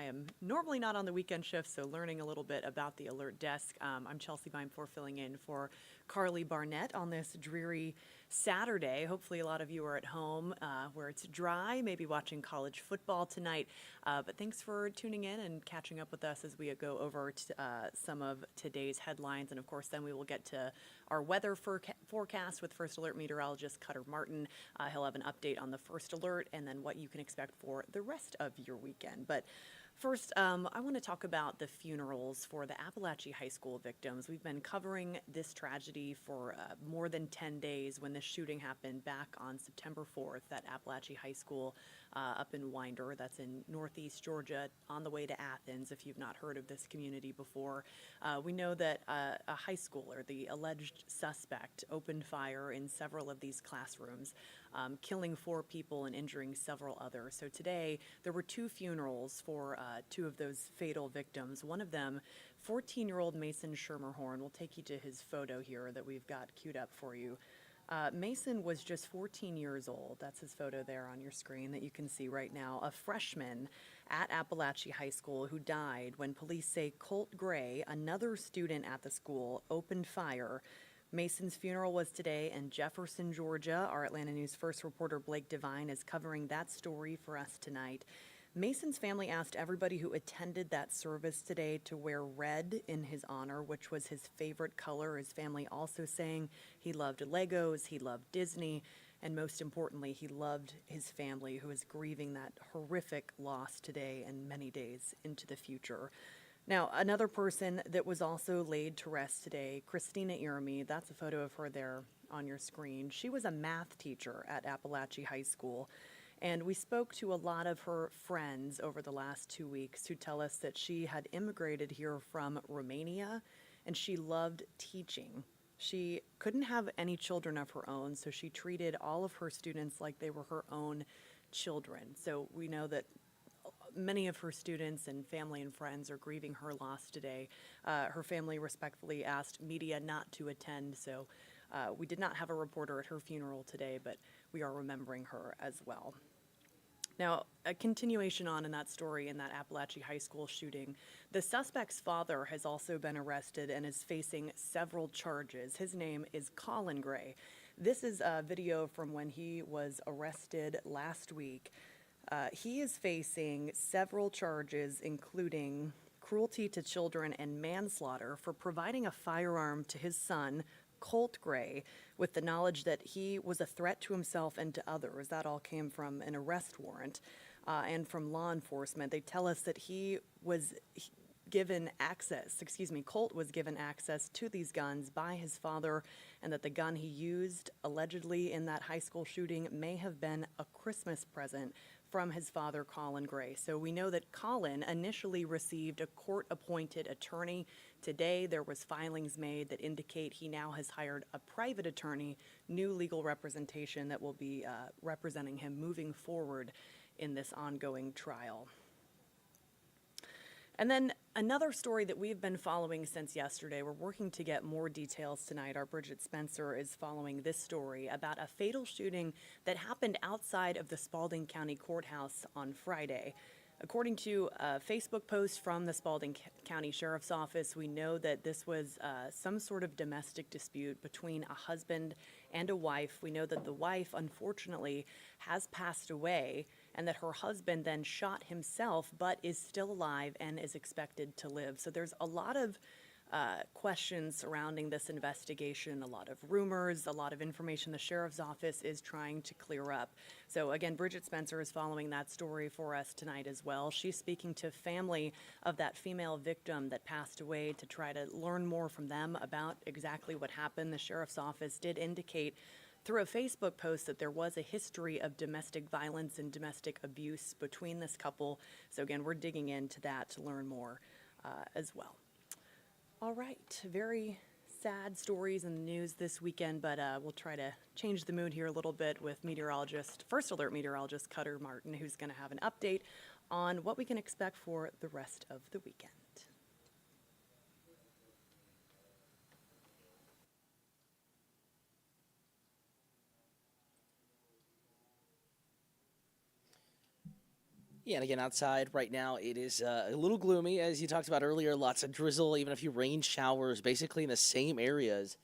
I am normally not on the weekend shift, so learning a little bit about the Alert Desk. I'm Chelsea Vinepour filling in for Carly Barnett on this dreary Saturday. Hopefully a lot of you are at home where it's dry, maybe watching college football tonight. But thanks for tuning in and catching up with us as we go over some of today's headlines. And of course, then we will get to our weather forecast with First Alert Meteorologist Cutter Martin. He'll have an update on the first alert and then what you can expect for the rest of your weekend. But first, I want to talk about the funerals for the Apalachee High School victims. We've been covering this tragedy for more than 10 days when this shooting happened back on September 4th at Apalachee High School up in Winder. That's in northeast Georgia on the way to Athens, if you've not heard of this community before. We know that a high schooler, the alleged suspect, opened fire in several of these classrooms, killing 4 people and injuring several others. So today, there were 2 funerals for 2 of those fatal victims. One of them, 14-year-old Mason Schermerhorn. We'll take you to his photo here that we've got queued up for you. Mason was just 14 years old. That's his photo there on your screen that you can see right now. A freshman at Apalachee High School who died when police say Colt Gray, another student at the school, opened fire. Mason's funeral was today in Jefferson, Georgia. Our Atlanta News First reporter Blake Devine is covering that story for us tonight. Mason's family asked everybody who attended that service today to wear red in his honor, which was his favorite color. His family also saying he loved Legos, he loved Disney, and most importantly, he loved his family, who is grieving that horrific loss today and many days into the future. Now, another person that was also laid to rest today, Christina Irami, that's a photo of her there on your screen. She was a math teacher at Apalachee High School. And we spoke to a lot of her friends over the last 2 weeks who tell us that she had immigrated here from Romania and she loved teaching. She couldn't have any children of her own, so she treated all of her students like they were her own children. So we know that many of her students and family and friends are grieving her loss today. Her family respectfully asked media not to attend, so we did not have a reporter at her funeral today, but we are remembering her as well. Now, a continuation on in that story in that Apalachee High School shooting, the suspect's father has also been arrested and is facing several charges. His name is Colin Gray. This is a video from when he was arrested last week. He is facing several charges, including cruelty to children and manslaughter for providing a firearm to his son, Colt Gray, with the knowledge that he was a threat to himself and to others. That all came from an arrest warrant and from law enforcement. They tell us that Colt was given access to these guns by his father, and that the gun he used allegedly in that high school shooting may have been a Christmas present from his father, Colin Gray. So we know that Colin initially received a court-appointed attorney. Today, there was filings made that indicate he now has hired a private attorney, new legal representation that will be representing him moving forward in this ongoing trial. And then another story that we've been following since yesterday, we're working to get more details tonight. Our Bridget Spencer is following this story about a fatal shooting that happened outside of the Spalding County Courthouse on Friday. According to a Facebook post from the Spalding County Sheriff's Office, we know that this was some sort of domestic dispute between a husband and a wife. We know that the wife, unfortunately, has passed away, and that her husband then shot himself but is still alive and is expected to live. So there's a lot of questions surrounding this investigation, a lot of rumors, a lot of information the sheriff's office is trying to clear up. So again, Bridget Spencer is following that story for us tonight as well. She's speaking to family of that female victim that passed away to try to learn more from them about exactly what happened. The sheriff's office did indicate through a Facebook post that there was a history of domestic violence and domestic abuse between this couple. So again, we're digging into that to learn more as well. All right, very sad stories in the news this weekend, but we'll try to change the mood here a little bit with First Alert Meteorologist Cutter Martin, who's going to have an update on what we can expect for the rest of the weekend. Yeah, and again, outside right now, it is a little gloomy, as you talked about earlier. Lots of drizzle, even a few rain showers, basically in the same areas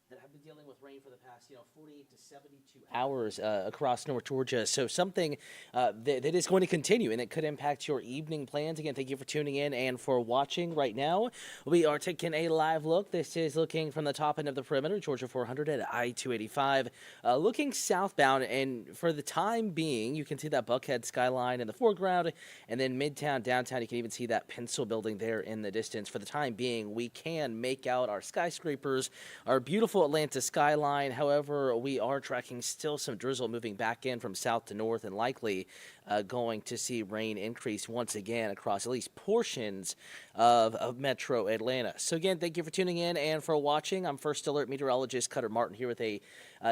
that have been dealing with rain for the past, 48 to 72 hours across North Georgia. So something that is going to continue, and it could impact your evening plans. Again, thank you for tuning in and for watching right now. We are taking a live look. This is looking from the top end of the perimeter, Georgia 400 at I-285, looking southbound. And for the time being, you can see that Buckhead skyline in the foreground, and then Midtown, downtown, you can even see that pencil building there in the distance. For the time being, we can make out our skyscrapers, our beautiful Atlanta skyline. However, we are tracking still some drizzle moving back in from south to north, and likely going to see rain increase once again across at least portions of metro Atlanta. So again, thank you for tuning in and for watching. I'm First Alert Meteorologist Cutter Martin here with a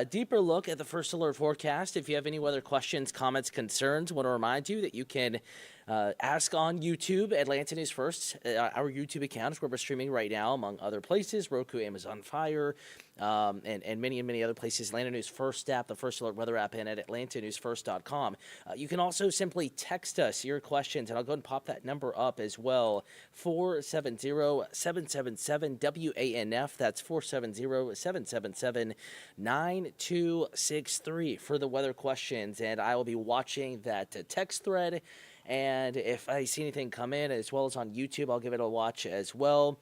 deeper look at the First Alert forecast. If you have any weather questions, comments, concerns, I want to remind you that you can ask on YouTube, Atlanta News First. Our YouTube account is where we're streaming right now, among other places, Roku, Amazon Fire, and many other places. Atlanta News First app, the First Alert weather app, and at atlantanewsfirst.com. You can also simply text us your questions, and I'll go ahead and pop that number up as well, 470-777-WANF. That's 470-777-9263 for the weather questions, and I will be watching that text thread. And if I see anything come in, as well as on YouTube, I'll give it a watch as well.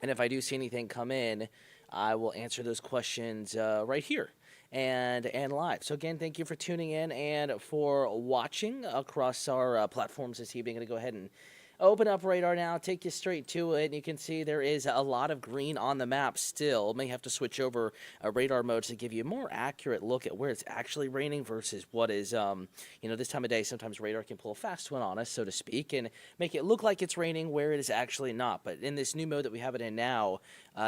And if I do see anything come in, I will answer those questions right here and live. So again, thank you for tuning in and for watching across our platforms this evening. I'm going to go ahead and open up radar now, take you straight to it, and you can see there is a lot of green on the map still. May have to switch over radar modes to give you a more accurate look at where it's actually raining versus what is, this time of day, sometimes radar can pull a fast one on us, so to speak, and make it look like it's raining where it is actually not. But in this new mode that we have it in now,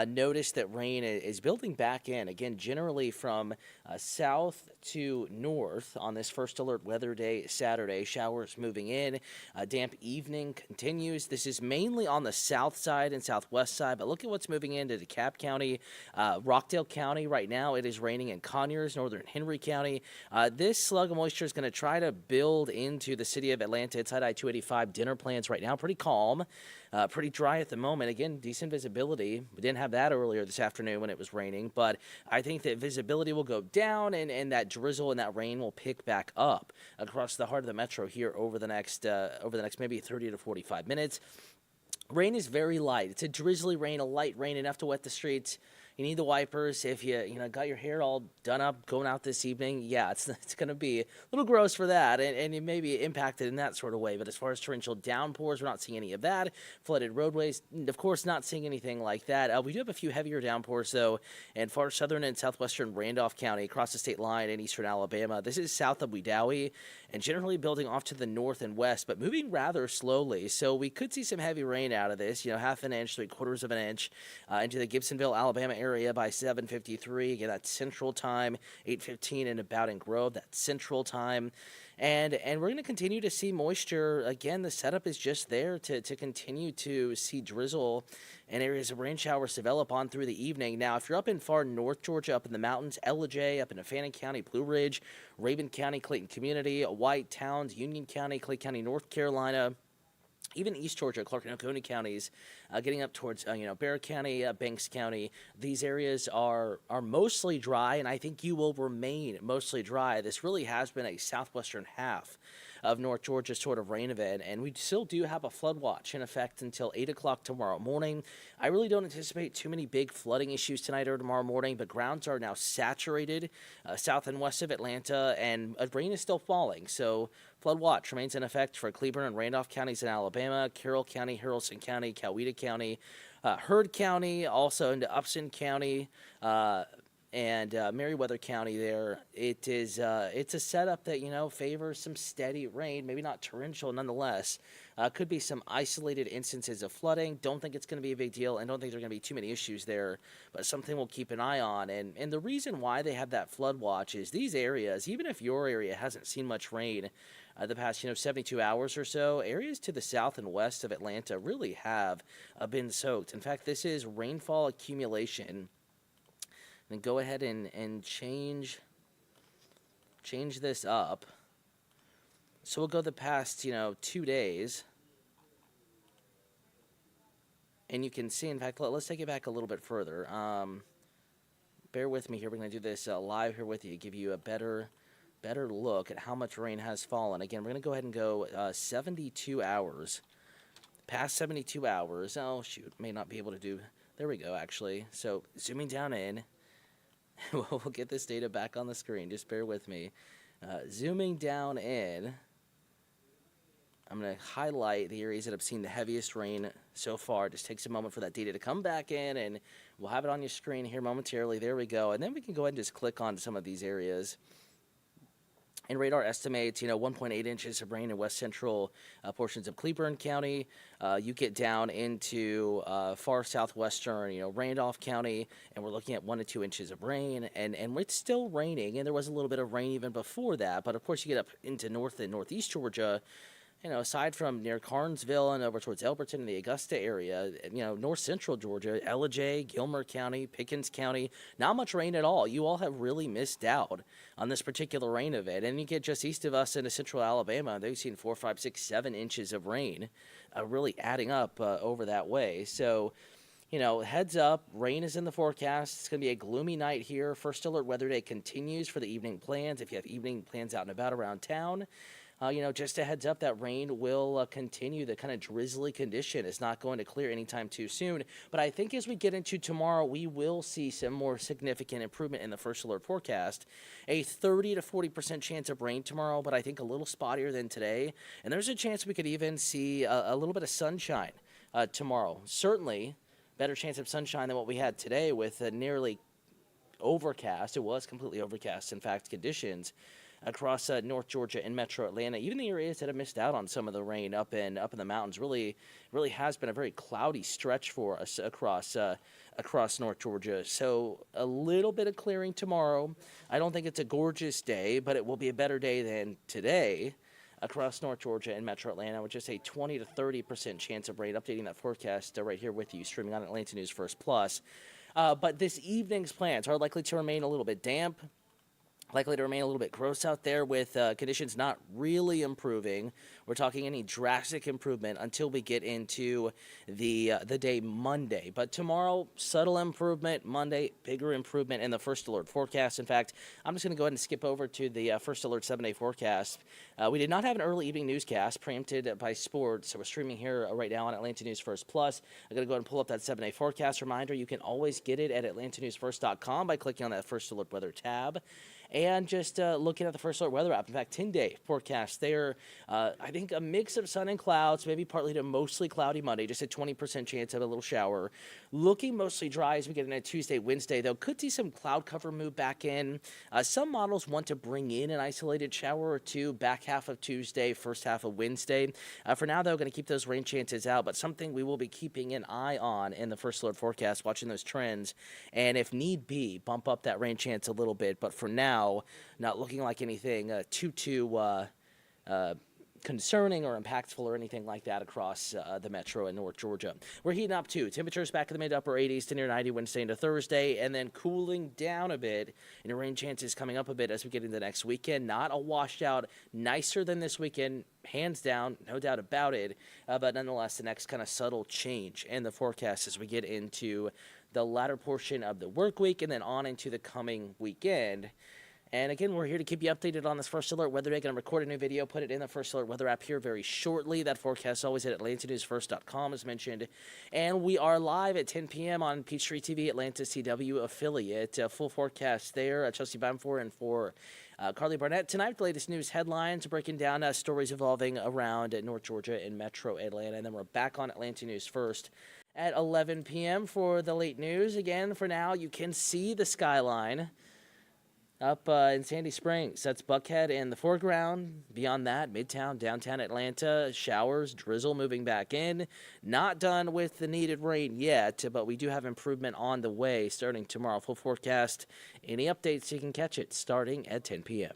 notice that rain is building back in, again, generally from south to north on this First Alert weather day, Saturday. Showers moving in, damp evening continues. This is mainly on the south side and southwest side, but look at what's moving into DeKalb County, Rockdale County. Right now it is raining in Conyers, northern Henry County. This slug of moisture is going to try to build into the city of Atlanta. Inside I-285, dinner plans right now pretty calm. Pretty dry at the moment. Again, decent visibility. We didn't have that earlier this afternoon when it was raining, but I think that visibility will go down and that drizzle and that rain will pick back up across the heart of the metro here over the next maybe 30 to 45 minutes. Rain is very light. It's a drizzly rain, a light rain, enough to wet the streets. You need the wipers. If you got your hair all done up going out this evening, yeah, it's going to be a little gross for that, and you may be impacted in that sort of way. But as far as torrential downpours, we're not seeing any of that. Flooded roadways, of course, not seeing anything like that. We do have a few heavier downpours, though, in far southern and southwestern Randolph County, across the state line in eastern Alabama. This is south of Wedowee, and generally building off to the north and west, but moving rather slowly. So we could see some heavy rain out of this, half an inch, 3/4 of an inch, into the Gibsonville, Alabama area by 7:53. Again, that's Central Time, 8:15 in Bowden Grove, that's Central Time. And we're going to continue to see moisture. Again, the setup is just there to continue to see drizzle and areas of rain showers develop on through the evening. Now, if you're up in far north Georgia, up in the mountains, Ellijay, up in Fannin County, Blue Ridge, Raven County, Clayton Community, White Towns, Union County, Clay County, North Carolina, even East Georgia, Clark and Oconee counties, getting up towards, Bexar County, Banks County, these areas are mostly dry, and I think you will remain mostly dry. This really has been a southwestern half of North Georgia sort of rain event, and we still do have a flood watch in effect until 8 o'clock tomorrow morning. I really don't anticipate too many big flooding issues tonight or tomorrow morning, but grounds are now saturated south and west of Atlanta, and rain is still falling, so flood watch remains in effect for Cleburne and Randolph counties in Alabama, Carroll County, Haralson County, Coweta County, Heard County, also into Upson County, and Meriwether County there. It's a setup that, favors some steady rain, maybe not torrential nonetheless. Could be some isolated instances of flooding. Don't think it's going to be a big deal, and don't think there are going to be too many issues there, but something we'll keep an eye on. And the reason why they have that flood watch is these areas, even if your area hasn't seen much rain the past, 72 hours or so, areas to the south and west of Atlanta really have been soaked. In fact, this is rainfall accumulation. And go ahead and change this up. So we'll go the past, 2 days. And you can see, in fact, let's take it back a little bit further. Bear with me here. We're going to do this live here with you, give you a better look at how much rain has fallen. Again, we're going to go ahead and go 72 hours. Past 72 hours. Oh, shoot. May not be able to do. There we go, actually. So zooming down in. We'll get this data back on the screen. Just bear with me. Zooming down in. I'm going to highlight the areas that have seen the heaviest rain so far. It just takes a moment for that data to come back in, and we'll have it on your screen here momentarily. There we go. And then we can go ahead and just click on some of these areas. And radar estimates, 1.8 inches of rain in west central portions of Cleburne County. You get down into far southwestern, Randolph County, and we're looking at 1 to 2 inches of rain. And it's still raining, and there was a little bit of rain even before that. But, of course, you get up into north and northeast Georgia. Aside from near Carnesville and over towards Elberton and the Augusta area, north central Georgia, Ellijay, Gilmer County, Pickens County, not much rain at all. You all have really missed out on this particular rain event. And you get just east of us into central Alabama, they've seen 4, 5, 6, 7 inches of rain, really adding up over that way. So, heads up, rain is in the forecast. It's going to be a gloomy night here. First alert weather day continues for the evening plans. If you have evening plans out and about around town, just a heads up that rain will continue. The kind of drizzly condition is not going to clear anytime too soon. But I think as we get into tomorrow, we will see some more significant improvement in the first alert forecast. A 30 to 40% chance of rain tomorrow, but I think a little spottier than today. And there's a chance we could even see a little bit of sunshine tomorrow. Certainly better chance of sunshine than what we had today with nearly overcast. It was completely overcast, in fact, conditions across North Georgia and Metro Atlanta. Even the areas that have missed out on some of the rain up in the mountains really has been a very cloudy stretch for us across North Georgia. So a little bit of clearing tomorrow. I don't think it's a gorgeous day, but it will be a better day than today across North Georgia and Metro Atlanta, with just a 20 to 30% chance of rain. Updating that forecast right here with you, streaming on Atlanta News First Plus. But this evening's plans are likely to remain a little bit damp. Likely to remain a little bit gross out there with conditions not really improving. We're talking any drastic improvement until we get into the day Monday. But tomorrow, subtle improvement. Monday, bigger improvement in the first alert forecast. In fact, I'm just going to go ahead and skip over to the first alert 7-day forecast. We did not have an early evening newscast preempted by sports, so we're streaming here right now on Atlanta News First Plus. I'm going to go ahead and pull up that 7-day forecast. Reminder, you can always get it at atlantanewsfirst.com by clicking on that first alert weather tab. And just looking at the first alert weather app. In fact, 10-day forecast there. I think a mix of sun and clouds, maybe partly to mostly cloudy Monday, just a 20% chance of a little shower. Looking mostly dry as we get into Tuesday, Wednesday, though. Could see some cloud cover move back in. Some models want to bring in an isolated shower or two back half of Tuesday, first half of Wednesday. For now, though, going to keep those rain chances out, but something we will be keeping an eye on in the first alert forecast, watching those trends. And if need be, bump up that rain chance a little bit. But for now, not looking like anything too concerning or impactful or anything like that across the metro and North Georgia. We're heating up too. Temperatures back in the mid-upper 80s to near 90 Wednesday into Thursday, and then cooling down a bit. And rain chances coming up a bit as we get into the next weekend. Not a washout, nicer than this weekend, hands down, no doubt about it. But nonetheless, the next kind of subtle change in the forecast as we get into the latter portion of the work week and then on into the coming weekend. And again, we're here to keep you updated on this first alert weather day. Going to record a new video, put it in the first alert weather app here very shortly. That forecast is always at atlantanewsfirst.com, as mentioned. And we are live at 10 p.m. on Peachtree TV, Atlanta CW affiliate. Full forecast there. Chelsea Bamfor and for Carly Barnett. Tonight, the latest news headlines, breaking down stories evolving around North Georgia and Metro Atlanta. And then we're back on Atlanta News First at 11 p.m. for the late news. Again, for now, you can see the skyline up in Sandy Springs. That's Buckhead in the foreground. Beyond that, Midtown, downtown Atlanta, showers, drizzle moving back in. Not done with the needed rain yet, but we do have improvement on the way starting tomorrow. Full forecast. Any updates, you can catch it starting at 10 p.m.